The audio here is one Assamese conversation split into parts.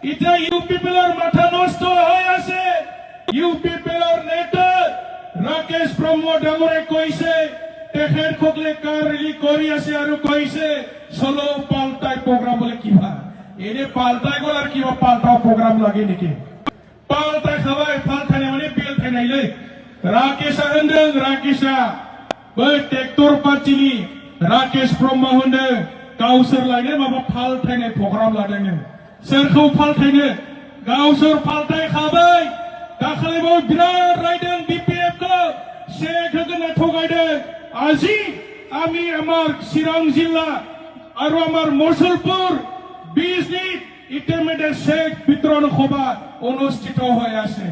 এটা ইউপিপিএলৰ মাথা নষ্ট হৈ আছে। ইউপিপিএলৰ নেতা ৰাকেশ ব্ৰহ্ম ডাঙৰে কৈছে তেখেতসকলে কাৰ ৰেলী কৰি আছে আৰু কৈছে চলো পাল্টাই প্ৰগ্ৰাম বোলে কিবা এনে পাল্টাই গ'ল আৰু কিবা পাল্টাও প্ৰগ্ৰাম লাগে নেকি? পাল্টাই খাবাই পাল্টাই মানে বেল থাইনাইলে राकेशा होनदों राकेशा बै ट्रेक्टर पार्टीनि राकेश ब्रह्म होनदों गावसोर लायनो माबा फालथायनाय प्रग्राम लादोंनो। सोरखौ फालथायनो? गावसोर फालथायखाबाय। दाखालिबो बिराद रायदों बिपिएफखौ शेख होगोनना थगायदों। আজি আমি আমার চিরাং জিলা আর আমার মুসলপুর 20 মিনিট ইন্টারমিডিয়েট শেখ বিতরণ সভা অনুষ্ঠিত হৈ আছে।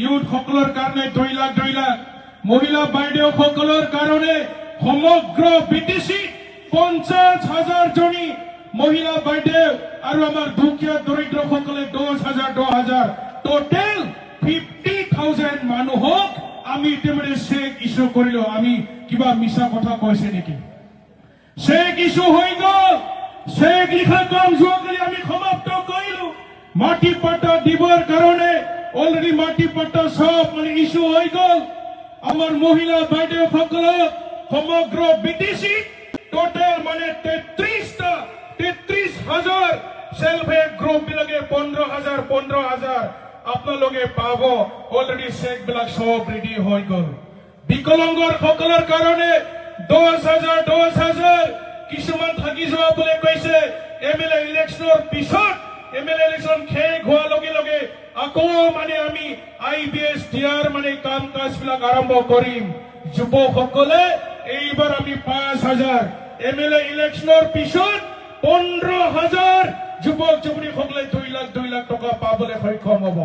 ইউথ সকলৰ কাৰণে 2 লাখ মহিলা বাইদেউ সকলৰ কাৰণে সমগ্ৰ বিটিসি 50,000 জনী মহিলা বাইদেউ আৰু আমাৰ দুখীয়া দৰিদ্ৰ সকলে 10,000 টোটেল 50,000 মানুহক আমি ইতিমধ্যে চেক ইস্যু কৰিলো। আমি কিবা মিছা কথা কৈছে নেকি? চেক ইস্যু হৈ গ'ল। চেক লিখা কাম যোৱাকালি আমি সমাপ্ত কৰিলো। মাটি পাট্টা দিবৰ কাৰণে অলরেডি মাটি পাট্টা সব মানে ইস্যু হয়ে গেল। আমার মহিলা বাইদেউ সকল সমগ্র বিটিসি টোটাল মানে 33,000 সেলফ হেল্প গ্রুপ বিলাকে 15,000 আপনালোকে পাব। অলরেডি চেক বিলাক সব রেডি হয়ে গেল। বিকলাঙ্গর সকলের কারণে 10,000 কিছুমান থাকি যাওয়া বলে কৈছে এমএলএ ইলেকশনের পিছত এমএলএ ইলেকশন শেষ হোৱাৰ লগে লগে আকৌ মানে আমি আইবিএস দিয়াৰ মানে কাম কাজ বিলাক আৰম্ভ কৰিম। যুৱকসকলে এইবাৰ আমি 5,000 এমএলএ ইলেকশনৰ পিছত 15,000 যুৱক যুৱতীসকলে 2 লাখ টকা পাবলৈ সক্ষম হ'ব।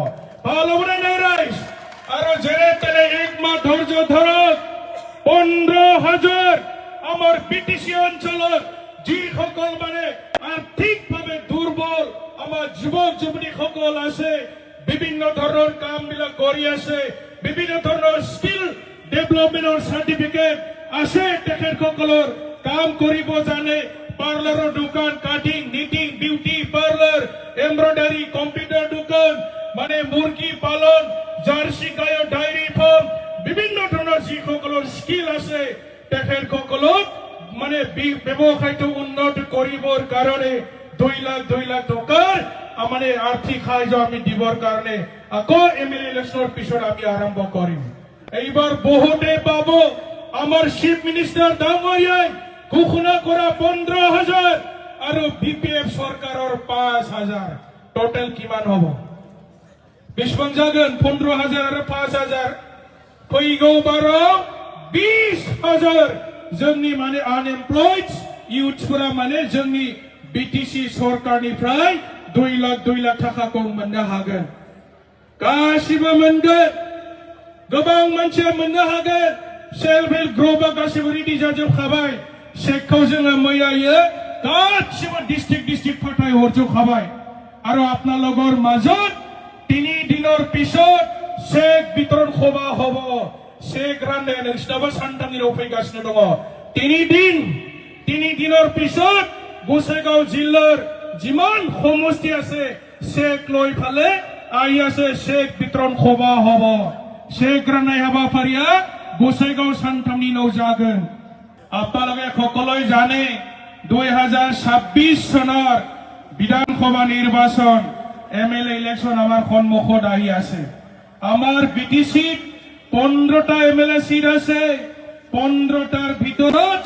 ভাল হ'বনে নাই ৰাইজ? আৰু যেনে তেনে 1 মাহ ধৈৰ্য ধৰক। 15,000 আমাৰ বিটিসি অঞ্চলৰ যিসকল মানে আৰ্থিকভাৱে দুৰ্বল আমাৰ যুবক যুবতী সকল আছে, বিভিন্ন ধৰনেৰ কাম বিলাক কৰি আছে, বিভিন্ন ধৰনেৰ স্কিল ডেভেলপমেন্টৰ সাৰ্টিফিকেট আছে, তেখেতসকলৰ কাম কৰিব জানে। পাৰ্লাৰৰ দোকান, cutting, knitting, beauty parlour, embroidery, computer দোকান, মানে মুৰগি পালন, জাৰ্সি গায়, ডায়েৰি ফাৰ্ম, বিভিন্ন ধৰনেৰ যিসকলৰ স্কিল আছে তেখেতসকলক মানে ব্যৱসায়টো উন্নত কৰিবৰ কাৰণে 2 লাখ টকাৰ মানে আৰ্থিক সাহায্য আমি দিবৰ কাৰণে আকৌ এমএলএ ইলেকশনৰ পিছত আমি আৰম্ভ কৰিম। এইবাৰ বহুতে পাব। আমাৰ চিফ মিনিষ্টাৰ ডাঙৰীয়াই ঘোষণা কৰা 15,000 আৰু বিপিএফ চৰকাৰৰ 5,000 টোটেল কিমান হ'ব? বেছিমান যাগোন 15,000 আৰু 5,000 फैगौ बाराव 20,000 जोंनि माने आनएमप्लयड इउथफोरा माने जोंनि बिटिसि सरकारनिफ्राय 2 लाख थाखाखौ मोननो हागोन। गासिबो मोनगोन। गोबां मानसिया मोननो हागोन। सेल्फ हेल्प ग्रुपआ गासिबो रेडि जाजोबखाबाय। चेकखौ जोङो मैयायो गासिबो डिस्ट्रिक्ट फाथाय हरजोबखाबाय। आरो आपनालोকৰ মাজত 3 দিনৰ পিছত চেক বিতৰণ সভা হ'ব। চেক ৰান্ধে নষ্টাব সান্তানিৰ ফैगासिनो दङ। 3 দিনৰ পিছত গোসাইগাঁও জিলাৰ যিমান সমষ্টি আছে চেক লৈ ফালে আহি আছে। চেক বিতৰণ সভা হ'ব। চেক ৰান্ধে হাবাফাৰিয়া গোসাইগাঁও সান্তানিৰ जागोन। আপোনালোকে সকলোৱে জানে 2026 চনৰ বিধানসভা নিৰ্বাচন এমএলএ ইলেকশন আমাৰ সন্মুখত আহি আছে। আমাৰ বিটিসিত 15টা এমএলএ সিট আছে। 15টাৰ ভিতৰত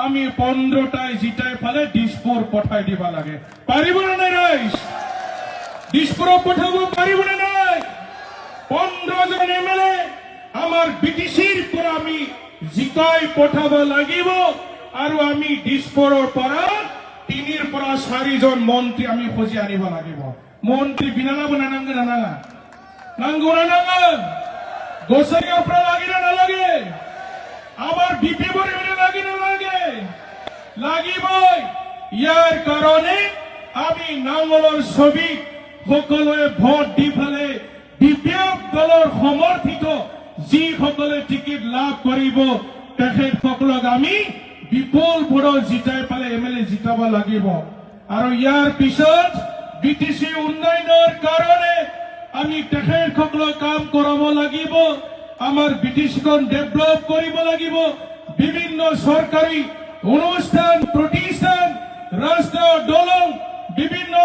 আমি 15টাই জিতাই ফালে দিশপুৰ পঠাই দিব লাগে। পাৰিবনে নাই ৰাইজ? দিশপুৰ পঠাব পাৰিবনে নাই? 15জন এমএলএ আমাৰ বিটিসিৰ পৰা আমি জিকাই পঠাব লাগিব। আৰু আমি দিশপুৰৰ পৰা 3ৰ পৰা 4জন মন্ত্ৰী আমি খুজি আনিব লাগিব। মন্ত্ৰী বিনালাব নানাঙ্গে নানাঙ্গা নাঙ্গো নানাঙ্গা গোসাইগাঁওৰ পৰা লাগি না নালাগে? আমাৰ বিপিএফৰ লাগি না লাগে? লাগিবই। ইয়াৰ কাৰণে আমি নাঙলৰ ছবি সকলোৱে ভোট দি ফালে বিপিএফ দলৰ সমৰ্থিত যিসকলে টিকিট লাভ কৰিব তেখেতসকলক আমি বিপুল ভোটত জিতাই পালে এমএলএ জিতাব লাগিব। আৰু ইয়াৰ পিছত বিটিসি উন্নয়নেৰ কাৰণে আমি তেখেতসকলক কাম কৰাব লাগিব আমাৰ বিটিসিখন ডেভেলপ কৰিব লাগিব বিভিন্ন সৰকাৰি অনুষ্ঠান প্ৰতিষ্ঠান ৰাস্তা দলং বিভিন্ন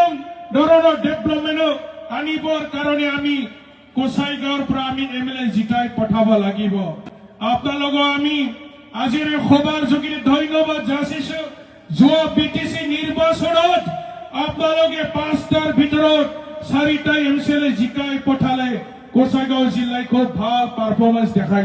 ধৰনেৰ ডেভেলপমেন্ট আনিবৰ কাৰণে আমি কোচাইগাঁৱৰ পৰা আমি এমএলএ জিকাই পঠাব লাগিব আপোনালোকক আমি আজিৰ সভাৰ যোগেদি ধন্যবাদ যাচিছো যোৱা বিটিসি নিৰ্বাচনত আপোনালোকে 5টাৰ ভিতৰত 4টা এমএলএ জিকাই পঠালে কোচাইগাঁও জিলাই খুব ভাল পাৰফৰমেন্স দেখাই